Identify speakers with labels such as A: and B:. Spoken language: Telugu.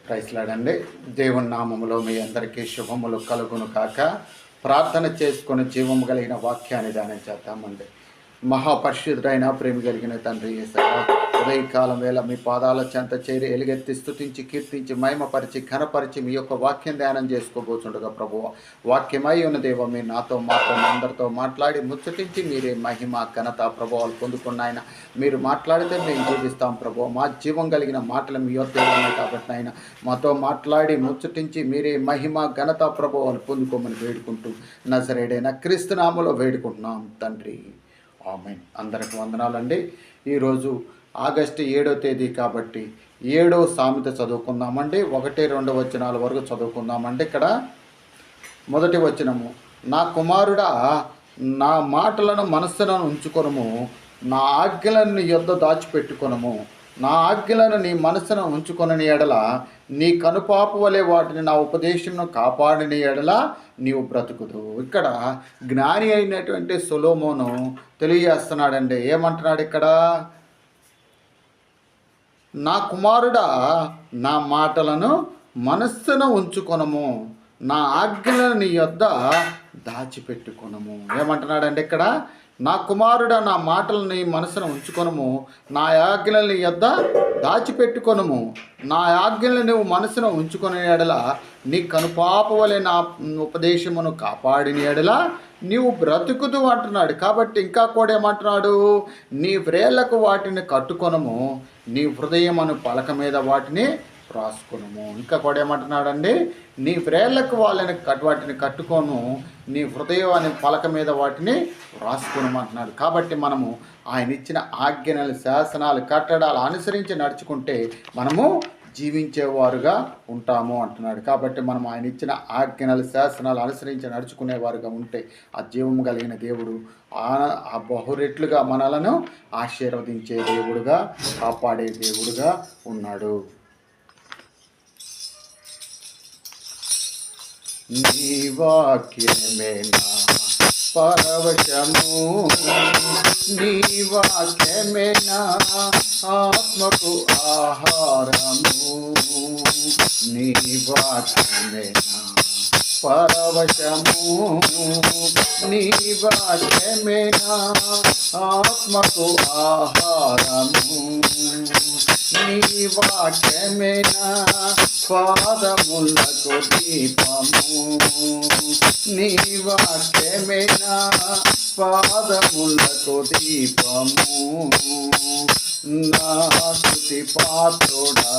A: ప్రైస్లాడండి. దేవుని నామములో మీ అందరికీ శుభములు కలుగును కాక. ప్రార్థన చేసుకొని జీవము కలిగిన వాక్యాన్ని ధ్యానం చేద్దామండి. మహాపరిశుద్ధుడైన ప్రేమ కలిగిన తండ్రి యేసయ్యా, ఉదయకాలం వేళ మీ పాదాల చెంత చేరి ఎలుగెత్తి స్తుతించి కీర్తించి మహిమపరిచి ఘనపరిచి మీ యొక్క వాక్యం ధ్యానం చేసుకోబోతుండగా ప్రభువా, వాక్యమై ఉన్న దేవ మీరు నాతో మాతో అందరితో మాట్లాడి ముచ్చటించి మీరే మహిమ ఘనత ప్రభువాలు పొందుకున్న ఆయన. మీరు మాట్లాడితే మేము జీవిస్తాం ప్రభువా. మా జీవం కలిగిన మాటలు మీ యొద్ద ఉన్నాయి కాబట్టి ఆయన మాతో మాట్లాడి ముచ్చటించి మీరే మహిమ ఘనత ప్రభువాలు పొందుకోమని వేడుకుంటూ నజరేడైన క్రీస్తు నామములో వేడుకుంటున్నాం తండ్రి, ఆమేన్. అందరికి వందనాలండి. ఈరోజు ఆగస్టు 7వ తేదీ కాబట్టి 7వ సామెత చదువుకుందామండి. 1-2 వచనాల వరకు చదువుకుందామండి. ఇక్కడ మొదటి వచనము, నా కుమారుడా నా మాటలను మనస్సును ఉంచుకొనుము, నా ఆజ్ఞలను నీ యొద్ద దాచిపెట్టుకొనుము. నా ఆజ్ఞలను నీ మనసును ఉంచుకొనని ఎడల నీ కనుపాపు వలె వాటిని నా ఉపదేశంను కాపాడిన ఎడల నీవు బ్రతుకుదు. ఇక్కడ జ్ఞాని అయినటువంటి సొలొమోను తెలియజేస్తున్నాడండి. ఏమంటున్నాడు ఇక్కడ? నా కుమారుడా నా మాటలను మనస్సును ఉంచుకొనము, నా ఆజ్ఞలను నీ యొద్ద దాచిపెట్టుకొనము. ఏమంటున్నాడండి ఇక్కడ? నా కుమారుడా నా మాటలని మనసును ఉంచుకొనము, నా ఆజ్ఞలను నీ యొద్ద దాచిపెట్టుకొనము. నా ఆజ్ఞలను నువ్వు మనసును ఉంచుకొని ఎడల నీ కనుపాప వలె నా ఉపదేశమును కాపాడిన ఎడల నీవు బ్రతుకుదు అంటున్నాడు. కాబట్టి ఇంకా కూడా ఏమంటున్నాడు? నీ వ్రేళ్లకు వాటిని కట్టుకొనము, నీ హృదయమును పలక మీద వాటిని రాసుకొనము. ఇంకా కూడా ఏమంటున్నాడండి? నీ వ్రేళ్లకు వాటిని కట్టుకోను, నీ హృదయాన్ని పలక మీద వాటిని రాసుకొనమంటున్నాడు. కాబట్టి మనము ఆయన ఇచ్చిన ఆజ్ఞలు శాసనాలు కట్టడాలు అనుసరించి నడుచుకుంటే మనము జీవించేవారుగా ఉంటాము అంటున్నాడు. కాబట్టి మనం ఆయన ఇచ్చిన ఆజ్ఞలు శాసనాలు అనుసరించి నడుచుకునేవారుగా ఉంటే ఆ జీవం కలిగిన దేవుడు ఆ బహురెట్లుగా మనలను ఆశీర్వదించే దేవుడుగా, కాపాడే దేవుడుగా ఉన్నాడు. నీ వాక్యమే నా పరవశము, నీ వాక్యమే నా ఆత్మకు ఆహారము, నీ వాక్యమే నా పరవశము, నీ వాక్యమే నా ఆత్మకు ఆహారము, నీ వాక్యమే నా పాదములకు దీపము, నీ వాక్యమే నా పాదములకు దీపము. నా స్తుతి పాత్రుడా